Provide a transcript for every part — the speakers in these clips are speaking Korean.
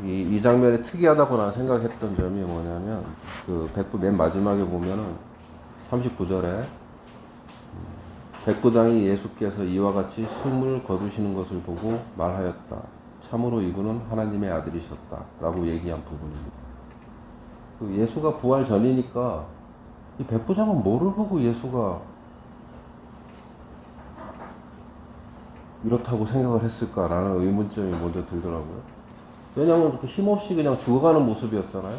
이 장면이 특이하다고 난 생각했던 점이 뭐냐면, 그 백부 맨 마지막에 보면은 39절에 백부장이 예수께서 이와 같이 숨을 거두시는 것을 보고 말하였다. 참으로 이분은 하나님의 아들이셨다. 라고 얘기한 부분입니다. 그 예수가 부활 전이니까 이 백부장은 뭐를 보고 예수가 이렇다고 생각을 했을까라는 의문점이 먼저 들더라고요. 왜냐하면 힘없이 그냥 죽어가는 모습이었잖아요.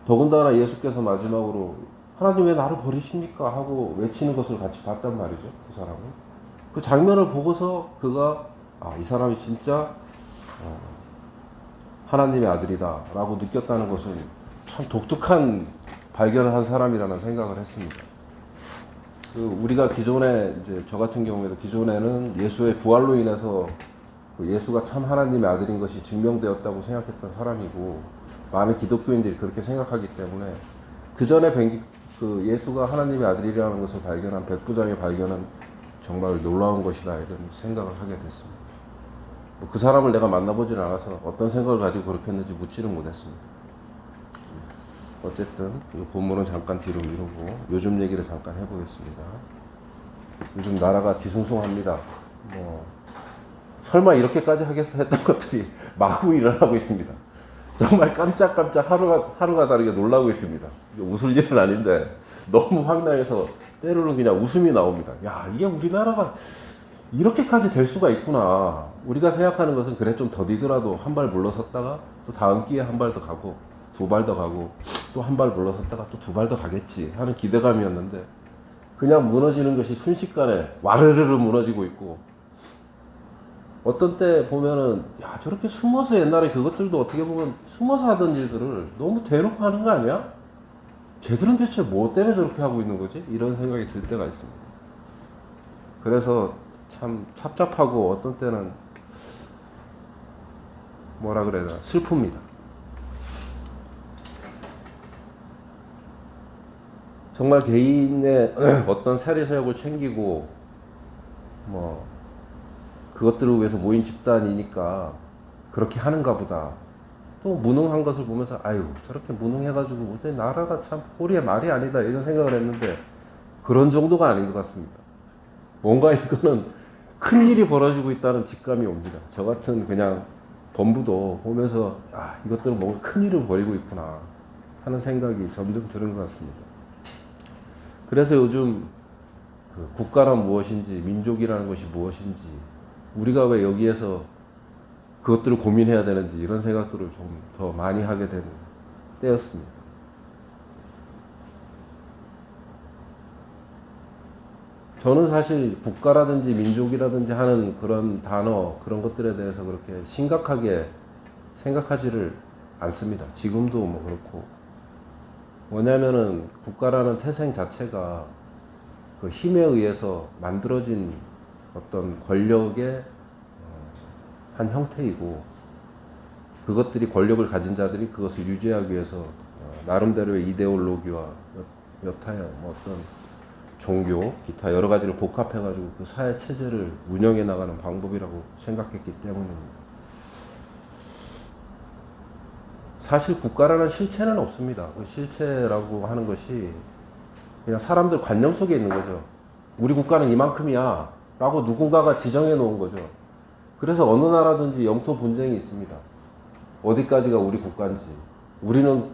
더군다나 예수께서 마지막으로 하나님 왜 나를 버리십니까? 하고 외치는 것을 같이 봤단 말이죠. 그 사람은. 그 장면을 보고서 그가 이 사람이 진짜 하나님의 아들이다 라고 느꼈다는 것은 참 독특한 발견을 한 사람이라는 생각을 했습니다. 우리가 기존에 이제 저 같은 경우에도 기존에는 예수의 부활로 인해서 예수가 참 하나님의 아들인 것이 증명되었다고 생각했던 사람이고, 많은 기독교인들이 그렇게 생각하기 때문에 그 전에 그 예수가 하나님의 아들이라는 것을 발견한 백부장의 발견은 정말 놀라운 것이다 이런 생각을 하게 됐습니다. 그 사람을 내가 만나보질 않아서 어떤 생각을 가지고 그렇게 했는지 묻지는 못했습니다. 어쨌든 이 본문은 잠깐 뒤로 미루고 요즘 얘기를 잠깐 해보겠습니다. 요즘 나라가 뒤숭숭합니다. 설마 이렇게까지 하겠어 했던 것들이 마구 일어나고 있습니다. 정말 깜짝깜짝 하루가 다르게 놀라고 있습니다. 웃을 일은 아닌데 너무 황당해서 때로는 그냥 웃음이 나옵니다. 야, 이게 우리나라가 이렇게까지 될 수가 있구나. 우리가 생각하는 것은 그래 좀 더디더라도 한 발 물러섰다가 또 다음 기회에 한 발 더 가고 두 발 더 가고 또 한 발 물러섰다가 또 두 발 더 가겠지 하는 기대감이었는데, 그냥 무너지는 것이 순식간에 와르르르 무너지고 있고, 어떤 때 보면은 야, 저렇게 숨어서 옛날에 그것들도 어떻게 보면 숨어서 하던 일들을 너무 대놓고 하는 거 아니야? 쟤들은 대체 뭐 때문에 저렇게 하고 있는 거지? 이런 생각이 들 때가 있습니다. 그래서 참 찹찹하고 어떤 때는 뭐라 그래야 되나 슬픕니다. 정말 개인의 어떤 사리사욕을 챙기고 그것들을 위해서 모인 집단이니까 그렇게 하는가 보다. 또 무능한 것을 보면서 아유 저렇게 무능해가지고 어제 나라가 참 꼴이 말이 아니다 이런 생각을 했는데, 그런 정도가 아닌 것 같습니다. 뭔가 이거는 큰 일이 벌어지고 있다는 직감이 옵니다. 저 같은 그냥 범부도 보면서 이것들은 뭔가 큰 일을 벌이고 있구나 하는 생각이 점점 드는 것 같습니다. 그래서 요즘 국가란 무엇인지, 민족이라는 것이 무엇인지, 우리가 왜 여기에서 그것들을 고민해야 되는지 이런 생각들을 좀 더 많이 하게 되는 때였습니다. 저는 사실 국가라든지 민족이라든지 하는 그런 단어, 그런 것들에 대해서 그렇게 심각하게 생각하지를 않습니다. 지금도 그렇고. 뭐냐면은 국가라는 태생 자체가 그 힘에 의해서 만들어진 어떤 권력의 한 형태이고, 그것들이 권력을 가진 자들이 그것을 유지하기 위해서 나름대로의 이데올로기와 여타의 어떤 종교, 기타 여러 가지를 복합해가지고 그 사회 체제를 운영해 나가는 방법이라고 생각했기 때문입니다. 사실 국가라는 실체는 없습니다. 그 실체라고 하는 것이 그냥 사람들 관념 속에 있는 거죠. 우리 국가는 이만큼이야 라고 누군가가 지정해 놓은 거죠. 그래서 어느 나라든지 영토 분쟁이 있습니다. 어디까지가 우리 국가인지. 우리는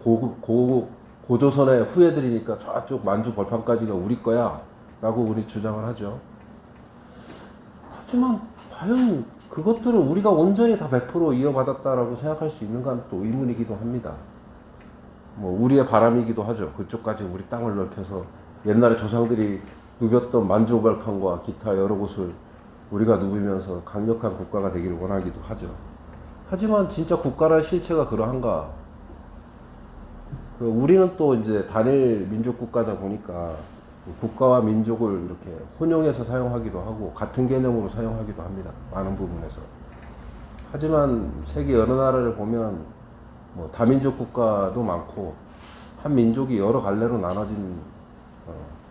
고조선의 후예들이니까 저쪽 만주 벌판까지가 우리 거야 라고 우리 주장을 하죠. 하지만 과연 그것들을 우리가 온전히 다 100% 이어받았다라고 생각할 수 있는가는 또 의문이기도 합니다. 우리의 바람이기도 하죠. 그쪽까지 우리 땅을 넓혀서 옛날에 조상들이 누볐던 만주 벌판과 기타 여러 곳을 우리가 누비면서 강력한 국가가 되기를 원하기도 하죠. 하지만 진짜 국가라는 실체가 그러한가? 우리는 또 이제 단일 민족 국가다 보니까 국가와 민족을 이렇게 혼용해서 사용하기도 하고 같은 개념으로 사용하기도 합니다. 많은 부분에서. 하지만 세계 여러 나라를 보면 다민족 국가도 많고 한 민족이 여러 갈래로 나눠진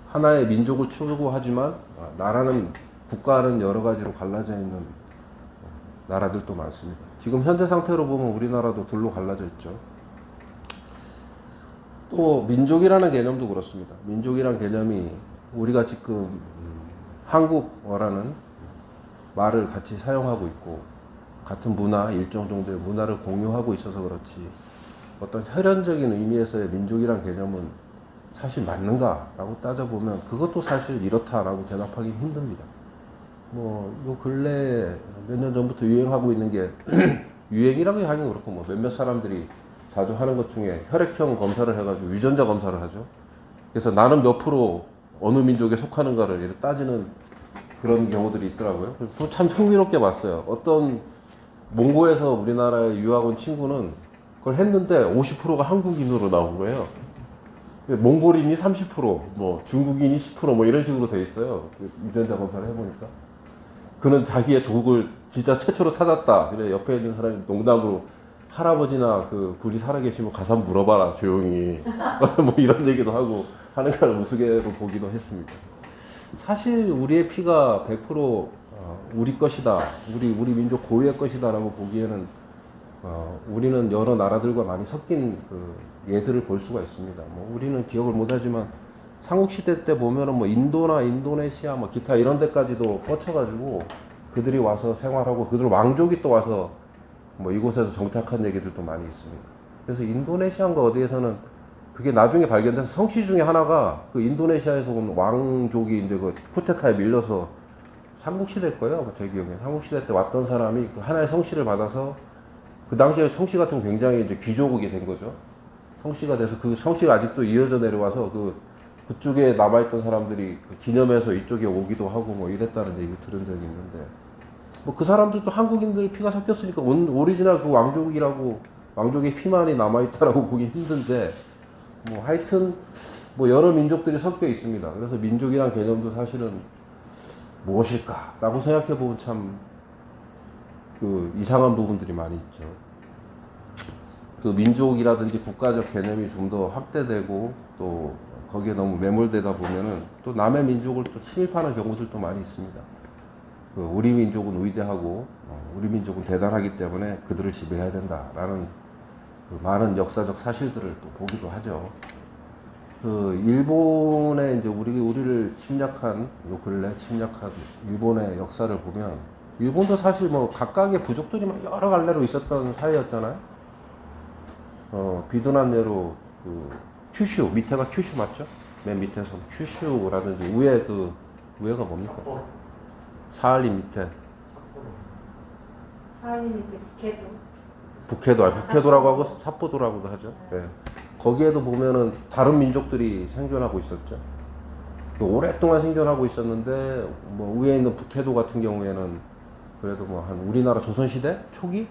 하나의 민족을 추구하지만 나라는 국가는 여러 가지로 갈라져 있는 나라들도 많습니다. 지금 현재 상태로 보면 우리나라도 둘로 갈라져 있죠. 또 민족이라는 개념도 그렇습니다. 민족이라는 개념이 우리가 지금 한국어라는 말을 같이 사용하고 있고 같은 문화, 일정 정도의 문화를 공유하고 있어서 그렇지 어떤 혈연적인 의미에서의 민족이란 개념은 사실 맞는가라고 따져보면 그것도 사실 이렇다라고 대답하기 힘듭니다. 뭐, 요 근래 몇 년 전부터 유행하고 있는 게 유행이라고 하긴 그렇고 뭐 몇몇 사람들이 자주 하는 것 중에 혈액형 검사를 해가지고 유전자 검사를 하죠. 그래서 나는 몇 프로 어느 민족에 속하는가를 이렇게 따지는 그런 경우들이 있더라고요. 그거 참 흥미롭게 봤어요. 어떤 몽고에서 우리나라에 유학 온 친구는 그걸 했는데 50%가 한국인으로 나온 거예요. 몽골인이 30%, 뭐 중국인이 10%뭐 이런 식으로 돼 있어요. 유전자 검사를 해보니까. 그는 자기의 족을 진짜 최초로 찾았다. 그래 옆에 있는 사람이 농담으로 할아버지나 그 분이 살아계시면 가서 한번 물어봐라 조용히 뭐 이런 얘기도 하고 하는 걸 우스개로 보기도 했습니다. 사실 우리의 피가 100% 우리 것이다, 우리 민족 고유의 것이다라고 보기에는 우리는 여러 나라들과 많이 섞인 그 예들을 볼 수가 있습니다. 뭐 우리는 기억을 못하지만 삼국시대 때 보면은 뭐 인도나 인도네시아 뭐 기타 이런 데까지도 뻗쳐가지고 그들이 와서 생활하고 그들 왕족이 또 와서 뭐 이곳에서 정착한 얘기들도 많이 있습니다. 그래서 인도네시아인가 어디에서는 그게 나중에 발견돼서 성씨 중에 하나가 그 인도네시아에서 온 왕족이 이제 그 쿠데타에 밀려서 삼국시대일 거예요. 제 기억에 삼국시대 때 왔던 사람이 그 하나의 성씨를 받아서 그 당시에 성씨 같은 굉장히 이제 귀족이 된 거죠. 성씨가 돼서 그 성씨가 아직도 이어져 내려와서 그쪽에 남아있던 사람들이 그 기념해서 이쪽에 오기도 하고 뭐 이랬다는 얘기를 들은 적이 있는데 뭐 그 사람들도 한국인들 피가 섞였으니까 오리지널 그 왕족이라고 왕족의 피만이 남아있다라고 보기 힘든데 뭐 하여튼 뭐 여러 민족들이 섞여 있습니다. 그래서 민족이란 개념도 사실은 무엇일까라고 생각해 보면 참 그 이상한 부분들이 많이 있죠. 그 민족이라든지 국가적 개념이 좀 더 확대되고 또 거기에 너무 매몰되다 보면은 또 남의 민족을 또 침입하는 경우들도 많이 있습니다. 그 우리 민족은 위대하고 우리 민족은 대단하기 때문에 그들을 지배해야 된다라는 그 많은 역사적 사실들을 또 보기도 하죠. 그 일본에 이제 우리를 침략한 요 근래 침략한 일본의 역사를 보면 일본도 사실 뭐 각각의 부족들이 막 여러 갈래로 있었던 사회였잖아요. 비둔한 예로 그 큐슈 밑에가 큐슈 맞죠? 맨 밑에 섬 큐슈라든지 위에가 뭡니까? 사할린 밑에 사할린 밑에 북해도라고 하고 삿포도라고도 하죠. 네. 거기에도 보면은 다른 민족들이 생존하고 있었죠. 오랫동안 생존하고 있었는데 뭐 위에 있는 북해도 같은 경우에는 그래도 뭐 한 우리나라 조선시대 초기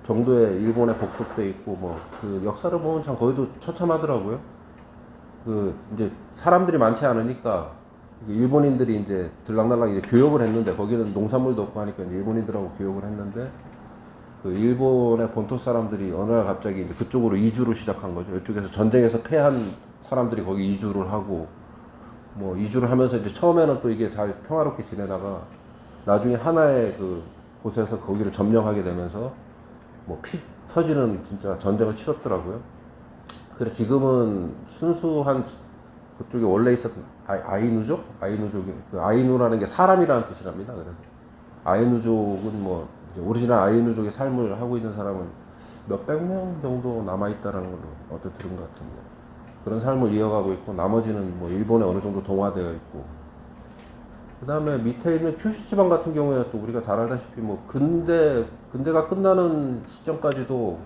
정도의 일본에 복속돼 있고 뭐 그 역사를 보면 참 거기도 처참하더라고요. 그 이제 사람들이 많지 않으니까 일본인들이 이제 들락날락 이제 교역을 했는데 거기는 농산물도 없고 하니까 이제 일본인들하고 교역을 했는데 그 일본의 본토 사람들이 어느 날 갑자기 이제 그쪽으로 이주를 시작한 거죠. 이쪽에서 전쟁에서 패한 사람들이 거기 이주를 하고 뭐 이주를 하면서 이제 처음에는 또 이게 잘 평화롭게 지내다가 나중에 하나의 그 곳에서 거기를 점령하게 되면서 뭐 피 터지는 진짜 전쟁을 치렀더라고요. 그래서 지금은 순수한 그쪽에 원래 있었던 아이누족? 아이누족이 그 아이누라는 게 사람이라는 뜻이랍니다. 그래서 아이누족은 뭐 이제 오리지널 아이누족의 삶을 하고 있는 사람은 몇백 명 정도 남아있다라는 걸로 어떻게 들은 것 같은데 그런 삶을 이어가고 있고 나머지는 뭐 일본에 어느 정도 동화되어 있고 그 다음에 밑에 있는 큐슈 지방 같은 경우에 또 우리가 잘 알다시피 뭐 근대가 끝나는 시점까지도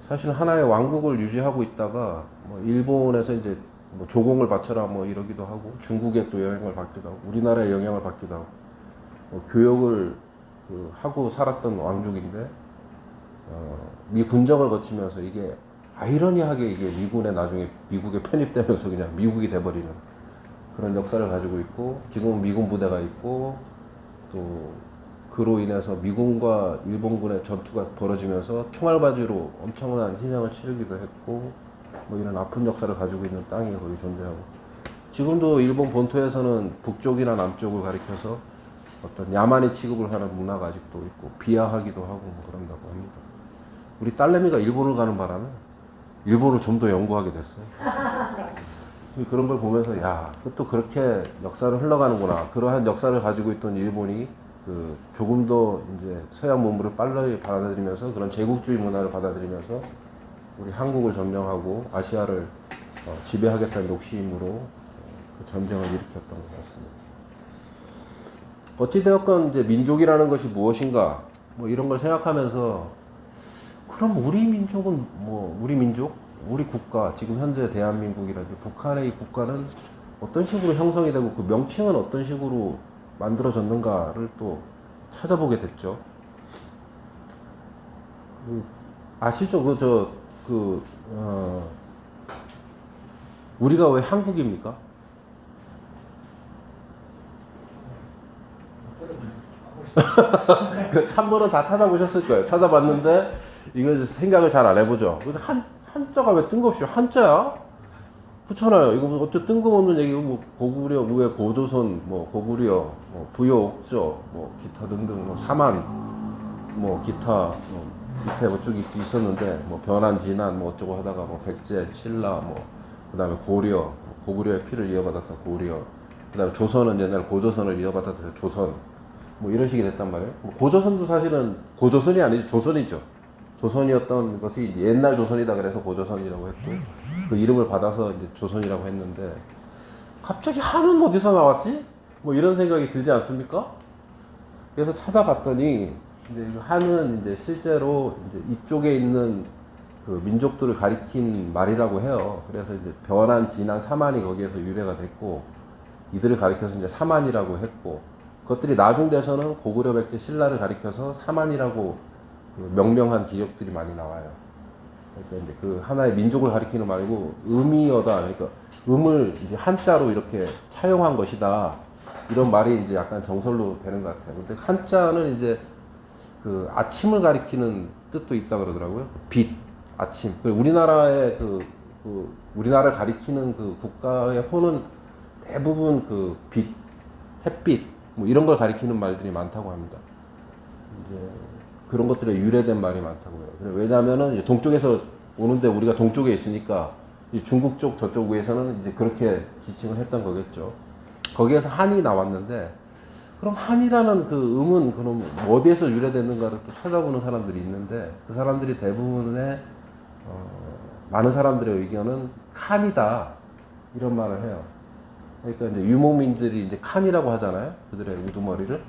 사실 하나의 왕국을 유지하고 있다가 뭐 일본에서 이제 뭐 조공을 바쳐라 뭐 이러기도 하고 중국의 또 영향을 받기도 하고 우리나라의 영향을 받기도 하고 뭐 교역을 하고 살았던 왕족인데 미 군정을 거치면서 이게 아이러니하게 이게 나중에 미국에 편입되면서 그냥 미국이 돼버리는 그런 역사를 가지고 있고 지금은 미군 부대가 있고 또 그로 인해서 미군과 일본군의 전투가 벌어지면서 총알바지로 엄청난 희생을 치르기도 했고 뭐 이런 아픈 역사를 가지고 있는 땅이 거기 존재하고 지금도 일본 본토에서는 북쪽이나 남쪽을 가리켜서 어떤 야만인 취급을 하는 문화가 아직도 있고 비하하기도 하고 뭐 그런다고 합니다. 우리 딸내미가 일본을 가는 바람에 일본을 좀 더 연구하게 됐어요. 그런 걸 보면서 야, 또 그렇게 역사를 흘러가는구나. 그러한 역사를 가지고 있던 일본이 그 조금 더 이제 서양 문물을 빨리 받아들이면서 그런 제국주의 문화를 받아들이면서 우리 한국을 점령하고 아시아를 지배하겠다는 욕심으로 그 전쟁을 일으켰던 것 같습니다. 어찌되었건 이제 민족이라는 것이 무엇인가 뭐 이런 걸 생각하면서 그럼 우리 민족은 뭐 우리 민족, 우리 국가 지금 현재 대한민국이라든지 북한의 이 국가는 어떤 식으로 형성이 되고 그 명칭은 어떤 식으로 만들어졌는가를 또 찾아보게 됐죠. 아시죠? 우리가 왜 한국입니까? 참고로 다 찾아보셨을 거예요. 찾아봤는데 이거 생각을 잘 안 해보죠. 그래서 한자가 왜 뜬금없이 한자야? 그렇잖아요. 이거 뭐 어째 뜬금없는 얘기고 뭐 고구려, 왜 고조선, 뭐 고구려, 뭐 부여옥저, 뭐 기타 등등, 뭐 사만, 뭐 기타, 뭐 밑에 뭐 쭉 있었는데 뭐 변한 진한 뭐 어쩌고 하다가 뭐 백제, 신라, 뭐 그다음에 고려, 고구려의 피를 이어받았던 고려, 그다음에 조선은 옛날 고조선을 이어받았던 조선. 뭐 이런 식이 됐단 말이에요. 뭐 고조선도 사실은 고조선이 아니지 조선이죠. 조선이었던 것이 이제 옛날 조선이다 그래서 고조선이라고 했고 그 이름을 받아서 이제 조선이라고 했는데 갑자기 한은 어디서 나왔지? 뭐 이런 생각이 들지 않습니까? 그래서 찾아봤더니 이제 한은 이제 실제로 이제 이쪽에 있는 그 민족들을 가리킨 말이라고 해요. 그래서 이제 변한, 진한, 사만이 거기에서 유래가 됐고 이들을 가리켜서 이제 사만이라고 했고 그것들이 나중 돼서는 고구려, 백제, 신라를 가리켜서 사만이라고 그 명명한 기록들이 많이 나와요. 그러니까 이제 그 하나의 민족을 가리키는 말이고 음이어다. 그러니까 음을 이제 한자로 이렇게 차용한 것이다. 이런 말이 이제 약간 정설로 되는 것 같아요. 근데 한자는 이제 그 아침을 가리키는 뜻도 있다 그러더라고요. 빛, 아침. 우리나라의 우리나라를 가리키는 그 국가의 호는 대부분 그 빛, 햇빛, 뭐 이런 걸 가리키는 말들이 많다고 합니다. 이제 그런 것들에 유래된 말이 많다고 해요. 왜냐하면은 이제 동쪽에서 오는데 우리가 동쪽에 있으니까 이 중국 쪽 저쪽 위에서는 이제 그렇게 지칭을 했던 거겠죠. 거기에서 한이 나왔는데 그럼 한이라는 그 음은 그럼 어디에서 유래됐는가를 또 찾아보는 사람들이 있는데 그 사람들이 대부분의 많은 사람들의 의견은 칸이다 이런 말을 해요. 그러니까 이제 유목민들이 이제 칸이라고 하잖아요. 그들의 우두머리를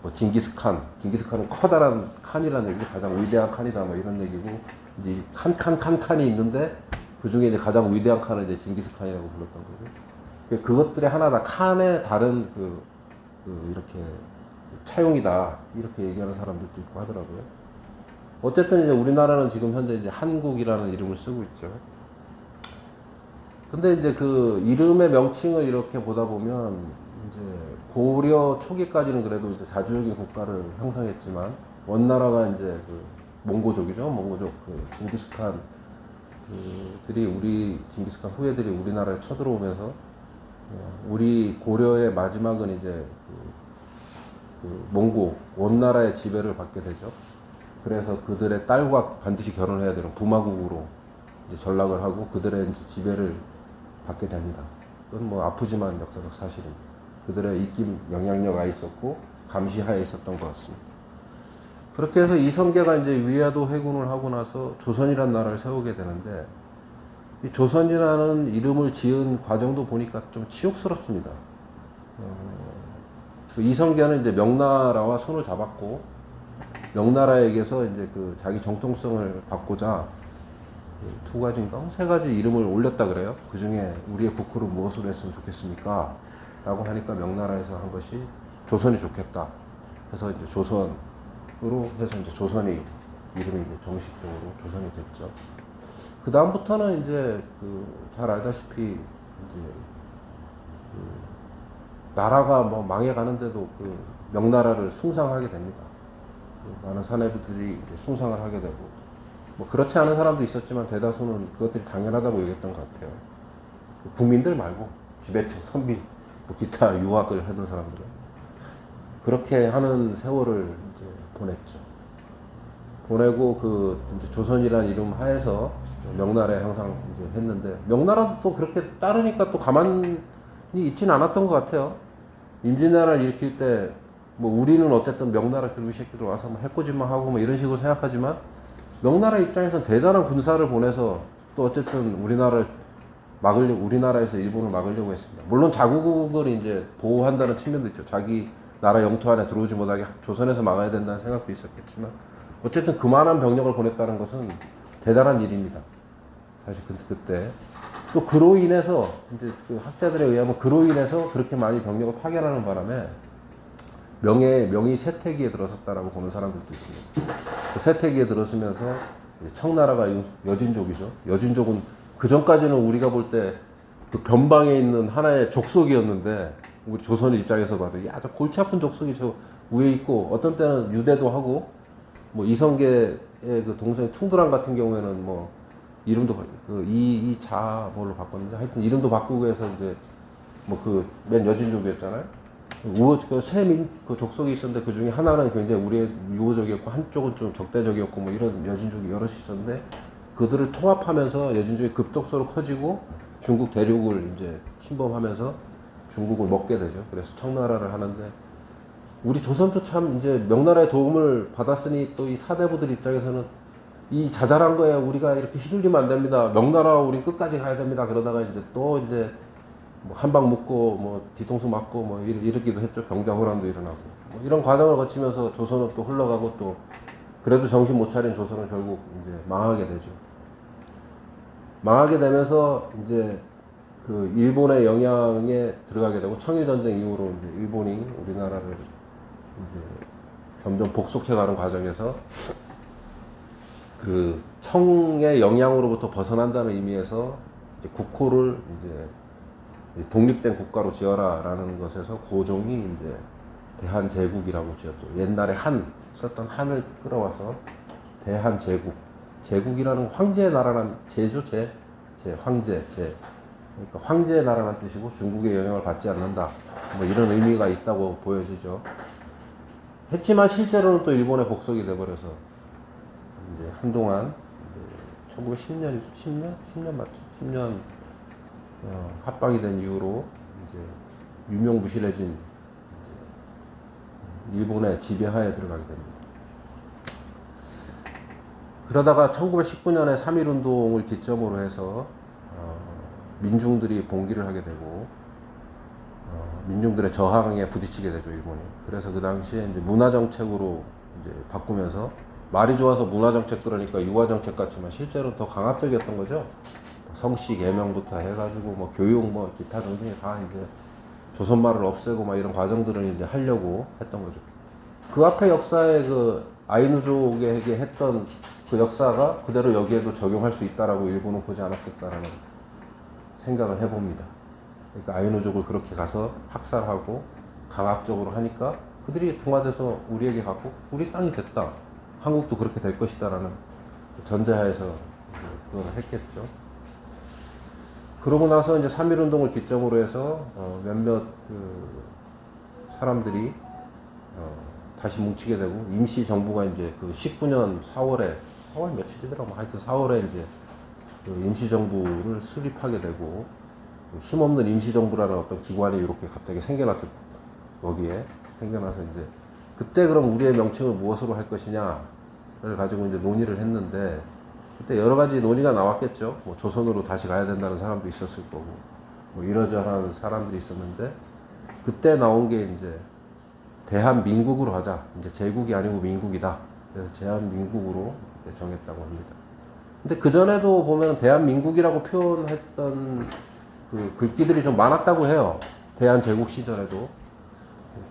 뭐 징기스칸은 커다란 칸이라는 얘기고 가장 위대한 칸이다 뭐 이런 얘기고 이제 칸이 있는데 그 중에 이제 가장 위대한 칸을 이제 징기스칸이라고 불렀던 거고 그것들의 하나다 칸의 다른 이렇게 차용이다 이렇게 얘기하는 사람들도 있고 하더라고요. 어쨌든 이제 우리나라는 지금 현재 이제 한국이라는 이름을 쓰고 있죠. 근데 이제 그 이름의 명칭을 이렇게 보다 보면 이제 고려 초기까지는 그래도 이제 자주적인 국가를 형성했지만 원나라가 이제 그 몽고족이죠. 몽고족 그 징기스칸 징기스칸 후예들이 우리나라에 쳐들어오면서 우리 고려의 마지막은 이제 몽고 원나라의 지배를 받게 되죠. 그래서 그들의 딸과 반드시 결혼을 해야 되는 부마국으로 이제 전락을 하고 그들의 이제 지배를 받게 됩니다. 그건 뭐 아프지만 역사적 사실입니다. 그들의 입김 영향력가 있었고 감시하에 있었던 것 같습니다. 그렇게 해서 이성계가 이제 위화도 회군을 하고 나서 조선이라는 나라를 세우게 되는데 이 조선이라는 이름을 지은 과정도 보니까 좀 치욕스럽습니다. 그 이성계는 이제 명나라와 손을 잡았고 명나라에게서 이제 그 자기 정통성을 받고자 두 가지인가 세 가지 이름을 올렸다 그래요. 그 중에 우리의 국호를 무엇으로 했으면 좋겠습니까? 라고 하니까 명나라에서 한 것이 조선이 좋겠다. 그래서 이제 조선으로 해서 이제 조선이 이름이 이제 정식적으로 조선이 됐죠. 그 다음부터는 이제 잘 알다시피 이제 나라가 뭐 망해가는데도 명나라를 숭상하게 됩니다. 많은 사내부들이 이제 숭상을 하게 되고 뭐 그렇지 않은 사람도 있었지만 대다수는 그것들이 당연하다고 얘기했던 것 같아요. 국민들 말고 지배층, 선비, 뭐 기타 유학을 하는 사람들은 그렇게 하는 세월을 이제 보냈죠. 보내고 그 이제 조선이라는 이름 하에서 명나라에 항상 이제 했는데 명나라도 또 그렇게 따르니까 또 가만히 있지는 않았던 것 같아요. 임진왜란을 일으킬 때 뭐 우리는 어쨌든 명나라 그루이 새끼들 와서 뭐 해코지만 하고 뭐 이런 식으로 생각하지만 명나라 입장에서는 대단한 군사를 보내서 또 어쨌든 우리나라에서 일본을 막으려고 했습니다. 물론 자국을 이제 보호한다는 측면도 있죠. 자기 나라 영토 안에 들어오지 못하게 조선에서 막아야 된다는 생각도 있었겠지만 어쨌든 그만한 병력을 보냈다는 것은 대단한 일입니다. 사실 그때 또 그로 인해서 이제 그 학자들에 의하면 그로 인해서 그렇게 많이 병력을 파견하는 바람에 명이 쇠퇴기에 들어섰다라고 보는 사람들도 있습니다. 그 쇠퇴기에 들어서면서 청나라가 여진족이죠. 여진족은 그 전까지는 우리가 볼 때 그 변방에 있는 하나의 족속이었는데 우리 조선의 입장에서 봐도 야, 저 골치 아픈 족속이 저 위에 있고 어떤 때는 유대도 하고 뭐 이성계의 그 동생 퉁두랑 같은 경우에는 뭐 이름도 그 이자 뭘로 바꿨는데 하여튼 이름도 바꾸고 해서 이제 뭐 그 맨 여진족이었잖아요. 그 족속이 있었는데 그 중에 하나는 굉장히 우리의 유호적이었고 한쪽은 좀 적대적이었고 뭐 이런 여진족이 여럿이 있었는데 그들을 통합하면서 여진족이 급속도로 커지고 중국 대륙을 이제 침범하면서 중국을 먹게 되죠. 그래서 청나라를 하는데 우리 조선도 참 이제 명나라의 도움을 받았으니 또 이 사대부들 입장에서는 이 자잘한 거에 우리가 이렇게 휘둘리면 안 됩니다. 명나라 우린 끝까지 가야 됩니다. 그러다가 이제 또 이제 뭐 한방 묻고 뭐 뒤통수 맞고 뭐 이러기도 했죠. 병자호란도 일어나고 뭐 이런 과정을 거치면서 조선은 또 흘러가고 또 그래도 정신 못 차린 조선은 결국 이제 망하게 되죠. 망하게 되면서 이제 그 일본의 영향에 들어가게 되고 청일전쟁 이후로 이제 일본이 우리나라를 이제 점점 복속해가는 과정에서 그 청의 영향으로부터 벗어난다는 의미에서 이제 국호를 이제 독립된 국가로 지어라라는 것에서 고종이 이제 대한제국이라고 지었죠. 옛날에 썼던 한을 끌어와서 대한제국. 제국이라는 황제의 나라란 제죠. 황제. 그러니까 황제의 나라란 뜻이고 중국의 영향을 받지 않는다. 뭐 이런 의미가 있다고 보여지죠. 했지만 실제로는 또 일본의 복속이 돼버려서 이제 한동안 10년 맞죠? 10년 합방이 된 이후로 이제 유명무실해진 일본의 지배하에 들어가게 됩니다. 그러다가 1919년에 3.1운동을 기점으로 해서 민중들이 봉기를 하게 되고 민중들의 저항에 부딪히게 되죠, 일본이. 그래서 그 당시에 이제 문화정책으로 이제 바꾸면서 말이 좋아서 문화정책 그러니까 유화정책 같지만 실제로 더 강압적이었던 거죠. 성씨 개명부터 해가지고 뭐 교육 뭐 기타 등등이 다 이제 조선말을 없애고 막 이런 과정들을 이제 하려고 했던 거죠. 그 앞에 역사에 그 아이누족에게 했던 그 역사가 그대로 여기에도 적용할 수 있다라고 일본은 보지 않았을까라는 생각을 해봅니다. 그러니까 아이누족을 그렇게 가서 학살하고 강압적으로 하니까 그들이 동화돼서 우리에게 갖고 우리 땅이 됐다. 한국도 그렇게 될 것이다라는 전제하에서 그걸 했겠죠. 그러고 나서 이제 3.1운동을 기점으로 해서 몇몇 그 사람들이 다시 뭉치게 되고 임시정부가 이제 그 19년 4월 며칠이더라고. 하여튼 4월에 이제 그 임시정부를 수립하게 되고 힘없는 임시정부라는 어떤 기관이 이렇게 갑자기 생겨났죠. 거기에 생겨나서 이제 그때 그럼 우리의 명칭을 무엇으로 할 것이냐를 가지고 이제 논의를 했는데 그때 여러 가지 논의가 나왔겠죠. 뭐 조선으로 다시 가야 된다는 사람도 있었을 거고, 뭐 이러저러한 사람들이 있었는데 그때 나온 게 이제 대한민국으로 하자. 이제 제국이 아니고 민국이다. 그래서 대한민국으로 정했다고 합니다. 근데 그 전에도 보면 대한민국이라고 표현했던 그 글귀들이 좀 많았다고 해요. 대한제국 시절에도.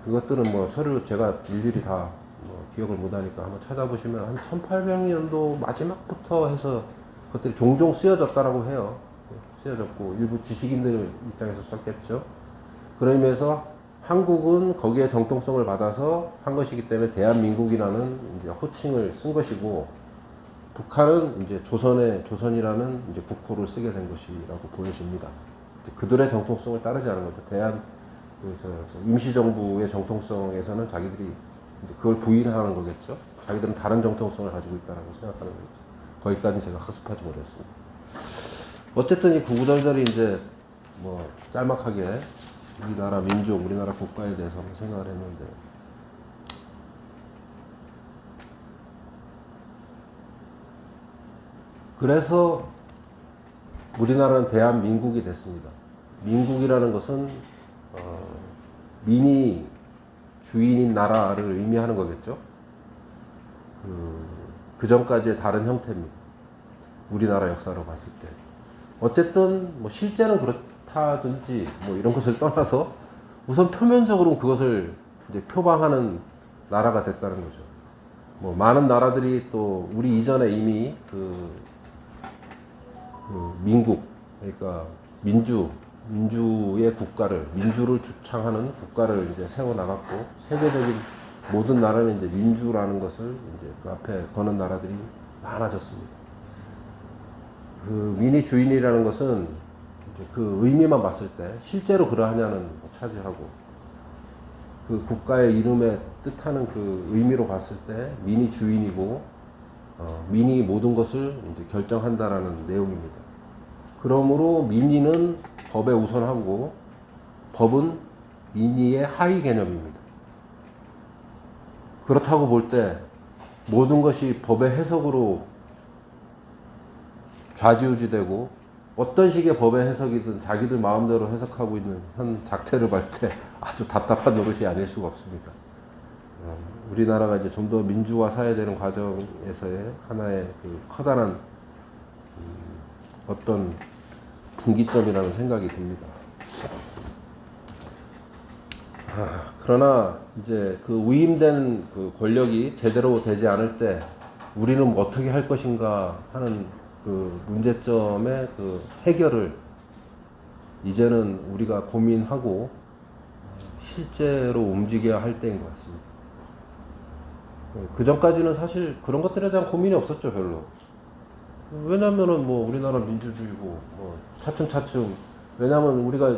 그것들은 뭐 서류 제가 일일이 다 뭐 기억을 못하니까 한번 찾아보시면 한 1800년도 마지막부터 해서 그것들이 종종 쓰여졌다라고 해요. 쓰여졌고 일부 지식인들 입장에서 썼겠죠. 그런 의미에서 한국은 거기에 정통성을 받아서 한 것이기 때문에 대한민국이라는 이제 호칭을 쓴 것이고 북한은 이제 조선이라는 이제 국호를 쓰게 된 것이라고 보여집니다. 그들의 정통성을 따르지 않은 거죠. 저 임시정부의 정통성에서는 자기들이 이제 그걸 부인하는 거겠죠. 자기들은 다른 정통성을 가지고 있다라고 생각하는 거겠죠. 거기까지 제가 학습하지 못했습니다. 어쨌든 이 구구절절히 이제 뭐 짤막하게 우리나라 민족, 우리나라 국가에 대해서 생각을 했는데, 그래서 우리나라는 대한민국이 됐습니다. 민국이라는 것은 민이 주인인 나라를 의미하는 거겠죠. 그 전까지의 다른 형태입니다. 우리나라 역사로 봤을 때. 어쨌든 뭐 실제는 그렇다든지 뭐 이런 것을 떠나서 우선 표면적으로는 그것을 이제 표방하는 나라가 됐다는 거죠. 뭐 많은 나라들이 또 우리 이전에 이미 그 민국, 그러니까 민주의 국가를, 민주를 주창하는 국가를 이제 세워나갔고, 세계적인 모든 나라는 이제 민주라는 것을 이제 그 앞에 거는 나라들이 많아졌습니다. 그 민이 주인이라는 것은 이제 그 의미만 봤을 때 실제로 그러하냐는 차지하고, 그 국가의 이름에 뜻하는 그 의미로 봤을 때 민이 주인이고, 민이 모든 것을 이제 결정한다라는 내용입니다. 그러므로 민의는 법에 우선하고 법은 민의의 하위 개념입니다. 그렇다고 볼 때 모든 것이 법의 해석으로 좌지우지되고 어떤 식의 법의 해석이든 자기들 마음대로 해석하고 있는 현 작태를 볼 때 아주 답답한 노릇이 아닐 수가 없습니다. 우리나라가 이제 좀 더 민주화 사회되는 과정에서의 하나의 그 커다란 어떤 분기점이라는 생각이 듭니다. 그러나 이제 그 위임된 그 권력이 제대로 되지 않을 때 우리는 뭐 어떻게 할 것인가 하는 그 문제점의 그 해결을 이제는 우리가 고민하고 실제로 움직여야 할 때인 것 같습니다. 그 전까지는 사실 그런 것들에 대한 고민이 없었죠, 별로. 왜냐면은 뭐 우리나라 민주주의고 뭐 차츰차츰, 왜냐면 우리가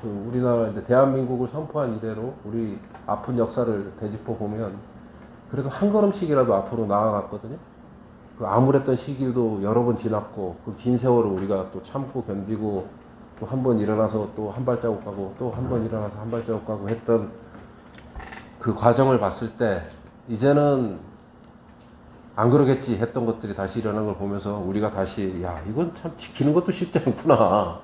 우리나라 이제 대한민국을 선포한 이래로 우리 아픈 역사를 되짚어 보면 그래도 한 걸음씩이라도 앞으로 나아갔거든요. 그 암울했던 시기도 여러 번 지났고 그 긴 세월을 우리가 또 참고 견디고 또 한 번 일어나서 또 한 발자국 가고 또 한 번 일어나서 한 발자국 가고 했던 그 과정을 봤을 때 이제는 안 그러겠지 했던 것들이 다시 일어나는 걸 보면서 우리가 다시 야 이건 참 지키는 것도 쉽지 않구나.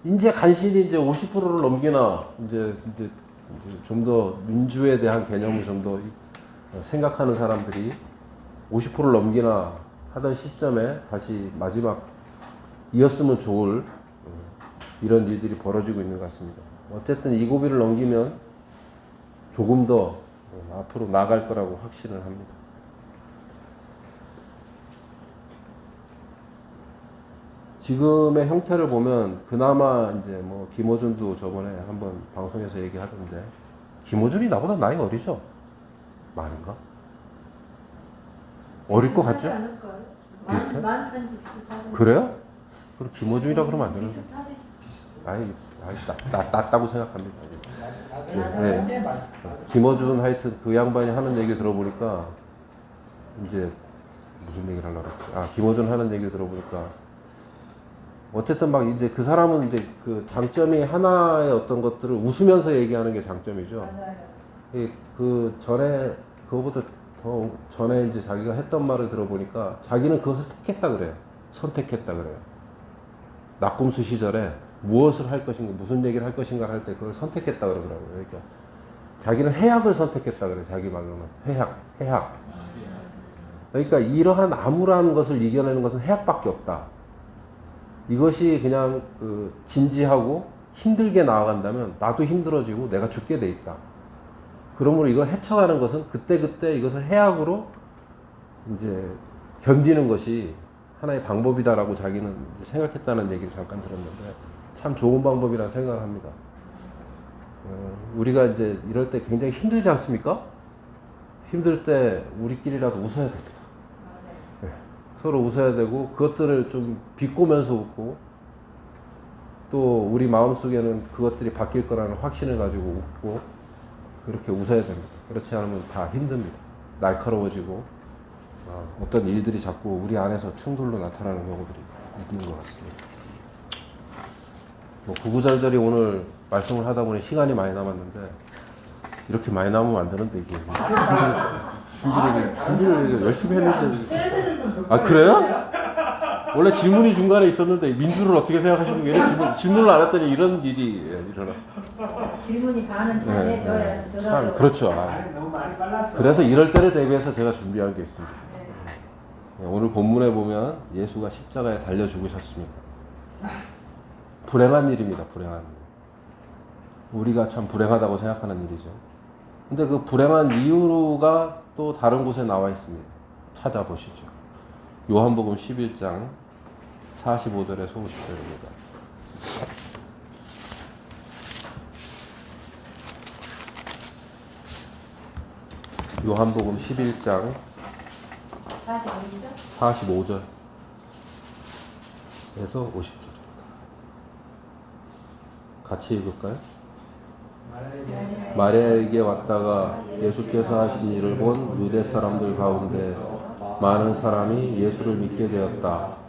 이제 간신히 이제 50%를 넘기나 이제 좀 더 민주에 대한 개념을 좀 더 생각하는 사람들이 50%를 넘기나 하던 시점에 다시 마지막 이었으면 좋을 이런 일들이 벌어지고 있는 것 같습니다. 어쨌든 이 고비를 넘기면 조금 더 앞으로 나아갈 거라고 확신을 합니다. 지금의 형태를 보면 그나마 이제 뭐 김어준도 저번에 한번 방송에서 얘기하던데, 김어준이 나보다 나이 어리죠? 많은가? 어릴 것 같죠? 비슷해? 그래요? 그럼 김어준이라 그러면 안 되는데. 낮다고 생각합니다. 네. 김어준 하여튼 그 양반이 하는 얘기 들어보니까 이제 무슨 얘기를 하려고 그랬지? 김어준 하는 얘기 들어보니까 어쨌든 막 이제 그 사람은 이제 그 장점이 하나의 어떤 것들을 웃으면서 얘기하는 게 장점이죠. 맞아요. 그 전에 그거보다 더 전에 이제 자기가 했던 말을 들어보니까 자기는 그것을 택했다 그래요. 선택했다 그래요. 낙곰수 시절에 무엇을 할 것인가, 무슨 얘기를 할 것인가 할 때 그걸 선택했다 그러더라고요. 그러니까 자기는 해학을 선택했다 그래요. 자기 말로는 해학. 그러니까 이러한 암울한 것을 이겨내는 것은 해학밖에 없다. 이것이 그냥 그 진지하고 힘들게 나아간다면 나도 힘들어지고 내가 죽게 돼 있다. 그러므로 이걸 헤쳐가는 것은 그때그때 이것을 해학으로 이제 견디는 것이 하나의 방법이다라고 자기는 생각했다는 얘기를 잠깐 들었는데 참 좋은 방법이라는 생각을 합니다. 우리가 이제 이럴 때 굉장히 힘들지 않습니까? 힘들 때 우리끼리라도 웃어야 됩니다. 네. 서로 웃어야 되고 그것들을 좀 비꼬면서 웃고 또 우리 마음속에는 그것들이 바뀔 거라는 확신을 가지고 웃고 그렇게 웃어야 됩니다. 그렇지 않으면 다 힘듭니다. 날카로워지고 어떤 일들이 자꾸 우리 안에서 충돌로 나타나는 경우들이 있는 것 같습니다. 뭐 구구절절히 오늘 말씀을 하다 보니 시간이 많이 남았는데 이렇게 많이 남으면 안 되는데 이게 준비를 열심히 했는데 그래요? 원래 질문이 중간에 있었는데 민주를 어떻게 생각하시는 게 질문을 안 했더니 이런 일이 일어났어요. 질문이 반은 잘해줘야 참 그렇죠. 너무 많이 빨랐어. 그래서 이럴 때를 대비해서 제가 준비한 게 있습니다. 오늘 본문에 보면 예수가 십자가에 달려 죽으셨습니다. 불행한 일입니다. 불행한 일. 우리가 참 불행하다고 생각하는 일이죠. 근데 그 불행한 이유가 또 다른 곳에 나와 있습니다. 찾아보시죠. 요한복음 11장 45절에서 50절입니다. 요한복음 11장 45절에서 50절입니다. 같이 읽을까요? 마리아에게 왔다가 예수께서 하신 일을 본 유대 사람들 가운데 많은 사람이 예수를 믿게 되었다.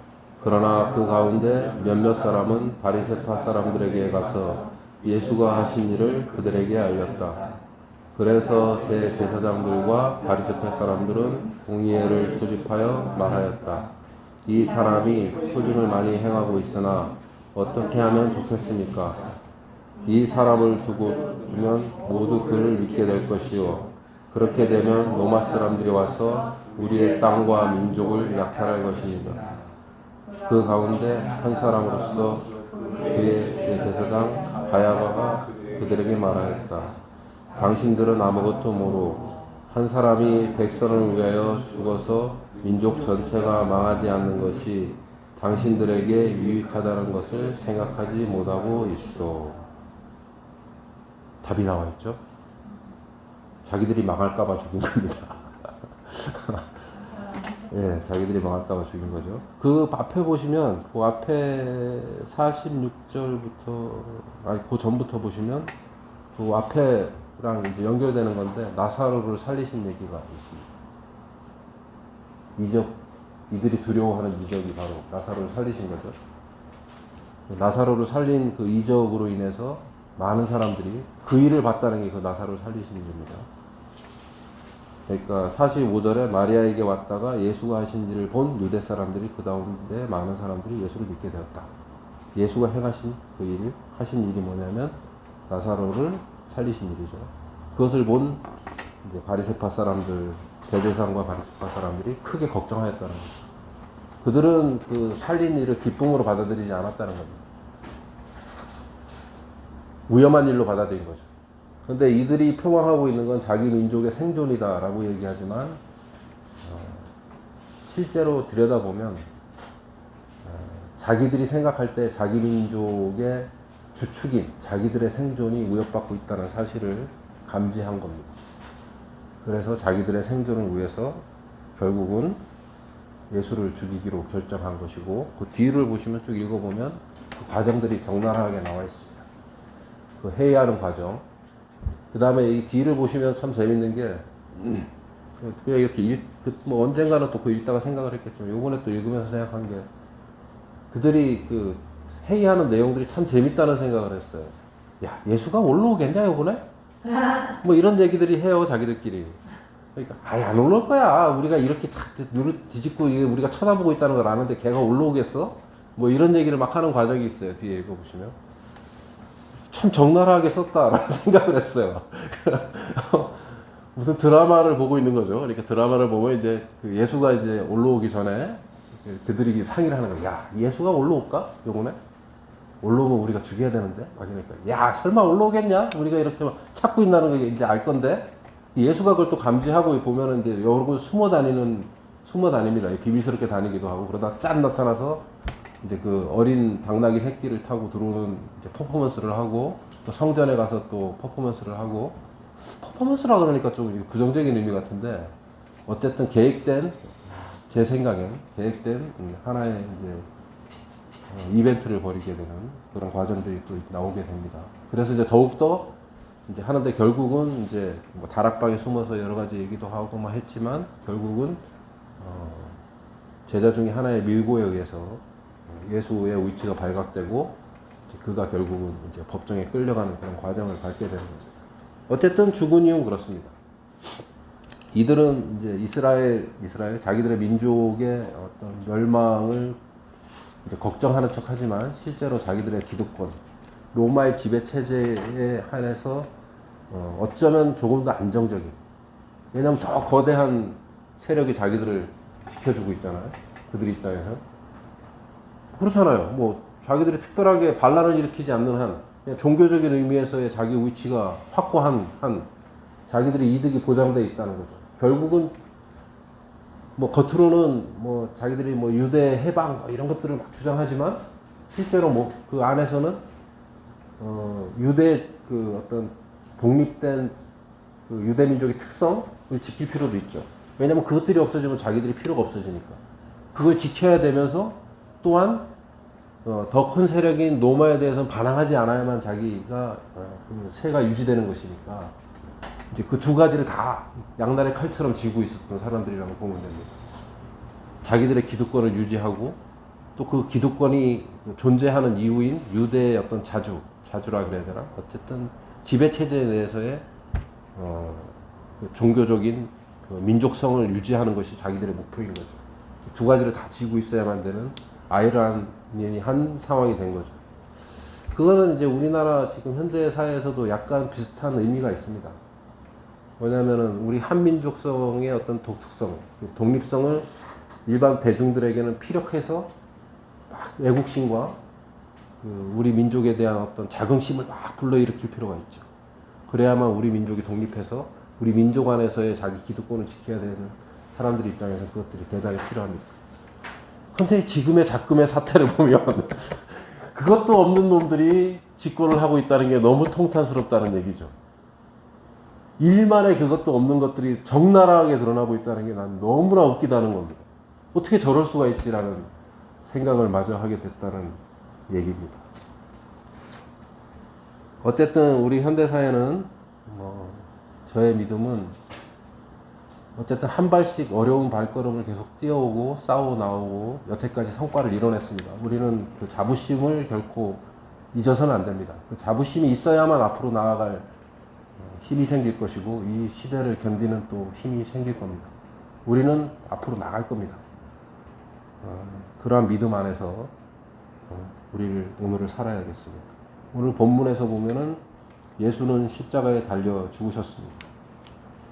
그러나 그 가운데 몇몇 사람은 바리새파 사람들에게 가서 예수가 하신 일을 그들에게 알렸다. 그래서 대제사장들과 바리새파 사람들은 공의회를 소집하여 말하였다. 이 사람이 표징을 많이 행하고 있으나 어떻게 하면 좋겠습니까? 이 사람을 두면 모두 그를 믿게 될 것이요. 그렇게 되면 로마 사람들이 와서 우리의 땅과 민족을 약탈할 것입니다. 그 가운데 한 사람으로서 그의 대제사장 가야바가 그들에게 말하였다. 당신들은 아무것도 모르고 한 사람이 백성을 위하여 죽어서 민족 전체가 망하지 않는 것이 당신들에게 유익하다는 것을 생각하지 못하고 있어. 답이 나와 있죠? 자기들이 망할까봐 죽인 겁니다. 예, 자기들이 망할까봐 죽인 거죠. 그 앞에 보시면, 그 앞에 46절부터, 그 전부터 보시면, 그 앞에랑 이제 연결되는 건데, 나사로를 살리신 얘기가 있습니다. 이들이 두려워하는 이적이 바로 나사로를 살리신 거죠. 나사로를 살린 그 이적으로 인해서 많은 사람들이 그 일을 봤다는 게 그 나사로를 살리신 일입니다. 그러니까 45절에 마리아에게 왔다가 예수가 하신 일을 본 유대 사람들이 그 가운데 많은 사람들이 예수를 믿게 되었다. 예수가 행하신 그 일, 하신 일이 뭐냐면 나사로를 살리신 일이죠. 그것을 본 이제 바리새파 사람들, 대제사장과 바리새파 사람들이 크게 걱정하였다는 거죠. 그들은 그 살린 일을 기쁨으로 받아들이지 않았다는 겁니다. 위험한 일로 받아들인 거죠. 그런데 이들이 표방하고 있는 건 자기 민족의 생존이다라고 얘기하지만 실제로 들여다보면 자기들이 생각할 때 자기 민족의 주축인 자기들의 생존이 위협받고 있다는 사실을 감지한 겁니다. 그래서 자기들의 생존을 위해서 결국은 예수를 죽이기로 결정한 것이고 그 뒤를 보시면 쭉 읽어보면 그 과정들이 적나라하게 나와 있습니다. 그 회의하는 과정. 그 다음에 이 뒤를 보시면 참 재밌는 게, 그냥 이렇게 뭐 언젠가는 또 그 읽다가 생각을 했겠지만, 요번에 또 읽으면서 생각한 게, 그들이 그 회의하는 내용들이 참 재밌다는 생각을 했어요. 야, 예수가 올라오겠냐, 요번에? 뭐 이런 얘기들이 해요, 자기들끼리. 그러니까, 안 올라올 거야. 우리가 이렇게 누르 뒤집고 우리가 쳐다보고 있다는 걸 아는데 걔가 올라오겠어? 뭐 이런 얘기를 막 하는 과정이 있어요, 뒤에 읽어보시면. 참 적나라하게 썼다라는 생각을 했어요. 무슨 드라마를 보고 있는 거죠. 그러니까 드라마를 보면 이제 그 예수가 이제 올라오기 전에 그들이 상의를 하는 거예요. 야, 예수가 올라올까? 요번에? 올라오면 우리가 죽여야 되는데? 막 이러니까. 야, 설마 올라오겠냐? 우리가 이렇게 막 찾고 있다는 거 이제 알 건데? 예수가 그걸 또 감지하고 보면은 이제 여러 숨어 다닙니다. 비밀스럽게 다니기도 하고 그러다 짠 나타나서 이제 그 어린 당나귀 새끼를 타고 들어오는 이제 퍼포먼스를 하고 또 성전에 가서 또 퍼포먼스를 하고 퍼포먼스라 그러니까 좀 부정적인 의미 같은데 어쨌든 계획된 제 생각엔 계획된 하나의 이제 이벤트를 벌이게 되는 그런 과정들이 또 나오게 됩니다. 그래서 이제 더욱더 이제 하는데 결국은 이제 뭐 다락방에 숨어서 여러 가지 얘기도 하고 막 했지만 결국은 제자 중에 하나의 밀고에 의해서 예수의 위치가 발각되고 이제 그가 결국은 이제 법정에 끌려가는 그런 과정을 밟게 되는 거죠. 어쨌든 죽은 이유는 그렇습니다. 이들은 이제 이스라엘 자기들의 민족의 어떤 멸망을 이제 걱정하는 척하지만 실제로 자기들의 기득권, 로마의 지배 체제에 한해서 어쩌면 조금 더 안정적인. 왜냐하면 더 거대한 세력이 자기들을 지켜주고 있잖아요. 그들 입장에서 그렇잖아요. 뭐 자기들이 특별하게 반란을 일으키지 않는 한 그냥 종교적인 의미에서의 자기 위치가 확고한 한 자기들의 이득이 보장되어 있다는 거죠. 결국은 뭐 겉으로는 뭐 자기들이 뭐 유대 해방 뭐 이런 것들을 막 주장하지만 실제로 뭐 그 안에서는 유대 그 어떤 독립된 그 유대 민족의 특성을 지킬 필요도 있죠. 왜냐하면 그것들이 없어지면 자기들이 필요가 없어지니까 그걸 지켜야 되면서 또한 더 큰 세력인 로마에 대해서는 반항하지 않아야만 자기가 그 세가 유지되는 것이니까 이제 그 두 가지를 다 양날의 칼처럼 쥐고 있었던 사람들이라고 보면 됩니다. 자기들의 기득권을 유지하고 또 그 기득권이 존재하는 이유인 유대의 어떤 자주라 그래야 되나? 어쨌든 지배 체제에 대해서의 그 종교적인 그 민족성을 유지하는 것이 자기들의 목표인 거죠. 두 가지를 다 쥐고 있어야만 되는 아이러니한 상황이 된 거죠. 그거는 이제 우리나라 지금 현재 사회에서도 약간 비슷한 의미가 있습니다. 뭐냐면은 우리 한민족성의 어떤 독특성, 독립성을 일반 대중들에게는 피력해서 막 애국심과 그 우리 민족에 대한 어떤 자긍심을 막 불러일으킬 필요가 있죠. 그래야만 우리 민족이 독립해서 우리 민족 안에서의 자기 기득권을 지켜야 되는 사람들 입장에서 그것들이 대단히 필요합니다. 근데 지금의 작금의 사태를 보면 그것도 없는 놈들이 집권을 하고 있다는 게 너무 통탄스럽다는 얘기죠. 일만에 그것도 없는 것들이 적나라하게 드러나고 있다는 게 난 너무나 웃기다는 겁니다. 어떻게 저럴 수가 있지라는 생각을 마저 하게 됐다는 얘기입니다. 어쨌든 우리 현대사회는 저의 믿음은 어쨌든 한 발씩 어려운 발걸음을 계속 뛰어오고 싸워 나오고 여태까지 성과를 이뤄냈습니다. 우리는 그 자부심을 결코 잊어서는 안 됩니다. 그 자부심이 있어야만 앞으로 나아갈 힘이 생길 것이고 이 시대를 견디는 또 힘이 생길 겁니다. 우리는 앞으로 나갈 겁니다. 그러한 믿음 안에서 오늘을 살아야겠습니다. 오늘 본문에서 보면은 예수는 십자가에 달려 죽으셨습니다.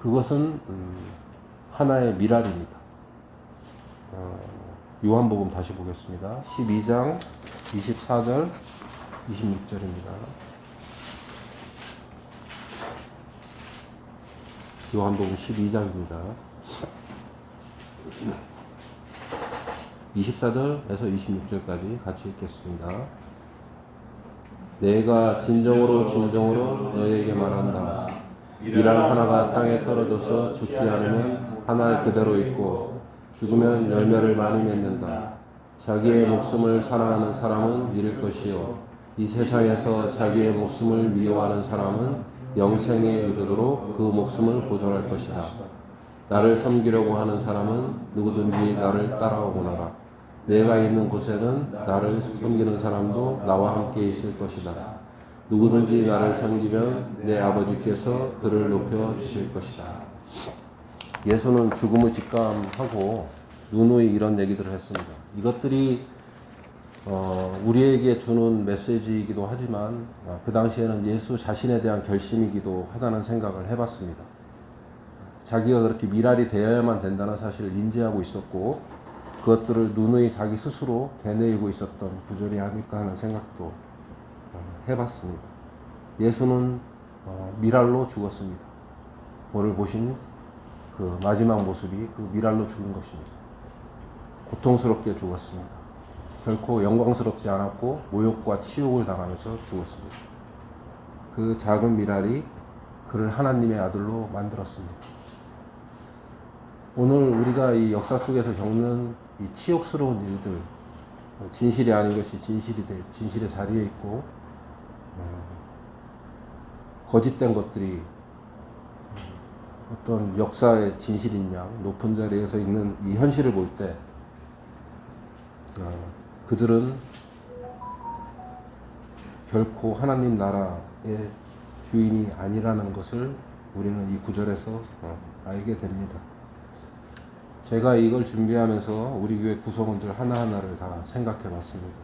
그것은 하나의 미랄입니다. 요한복음 다시 보겠습니다. 12장 24절 26절입니다. 요한복음 12장입니다. 24절에서 26절까지 같이 읽겠습니다. 내가 진정으로 너희에게 말한다. 미랄 하나가 땅에 떨어져서 죽지 않으면 하나 그대로 있고 죽으면 열매를 많이 맺는다. 자기의 목숨을 사랑하는 사람은 잃을 것이요 이 세상에서 자기의 목숨을 미워하는 사람은 영생에 이르도록 그 목숨을 보존할 것이다. 나를 섬기려고 하는 사람은 누구든지 나를 따라오거라. 내가 있는 곳에는 나를 섬기는 사람도 나와 함께 있을 것이다. 누구든지 나를 섬기면 내 아버지께서 그를 높여 주실 것이다. 예수는 죽음을 직감하고 누누이 이런 얘기들을 했습니다. 이것들이 우리에게 주는 메시지이기도 하지만 그 당시에는 예수 자신에 대한 결심이기도 하다는 생각을 해봤습니다. 자기가 그렇게 미랄이 되어야만 된다는 사실을 인지하고 있었고 그것들을 누누이 자기 스스로 되뇌이고 있었던 구절이 아닐까 하는 생각도 해봤습니다. 예수는 미랄로 죽었습니다. 오늘 보신 그 마지막 모습이 그 미랄로 죽은 것입니다. 고통스럽게 죽었습니다. 결코 영광스럽지 않았고 모욕과 치욕을 당하면서 죽었습니다. 그 작은 미랄이 그를 하나님의 아들로 만들었습니다. 오늘 우리가 이 역사 속에서 겪는 이 치욕스러운 일들, 진실이 아닌 것이 진실의 자리에 있고 거짓된 것들이 어떤 역사의 진실인 양 높은 자리에 서 있는 이 현실을 볼 때 그들은 결코 하나님 나라의 주인이 아니라는 것을 우리는 이 구절에서 알게 됩니다. 제가 이걸 준비하면서 우리 교회 구성원들 하나하나를 다 생각해 봤습니다.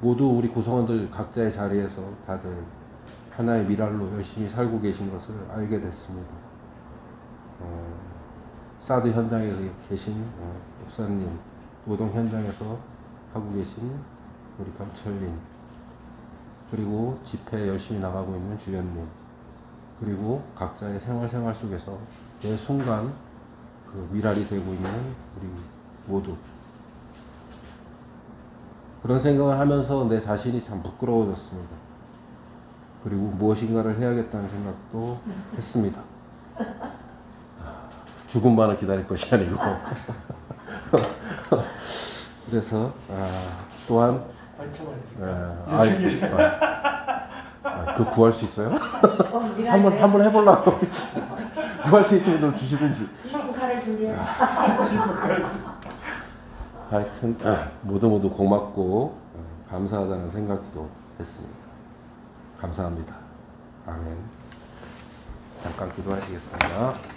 모두 우리 구성원들 각자의 자리에서 다들 하나의 미랄로 열심히 살고 계신 것을 알게 됐습니다. 사드 현장에 계신 목사님, 노동 현장에서 하고 계신 우리 강철님, 그리고 집회 열심히 나가고 있는 주연님, 그리고 각자의 생활 속에서 매 순간 그 미랄이 되고 있는 우리 모두, 그런 생각을 하면서 내 자신이 참 부끄러워졌습니다. 그리고 무엇인가를 해야겠다는 생각도 했습니다. 죽음만을 기다릴 것이 아니고 그래서 또한 그 구할 수 있어요? 한번 해보려고 구할 수 있으면 좀 주시든지. 신문칼을 준비해. 하여튼 모두 고맙고 감사하다는 생각도 했습니다. 감사합니다. 아멘. 잠깐 기도하시겠습니다.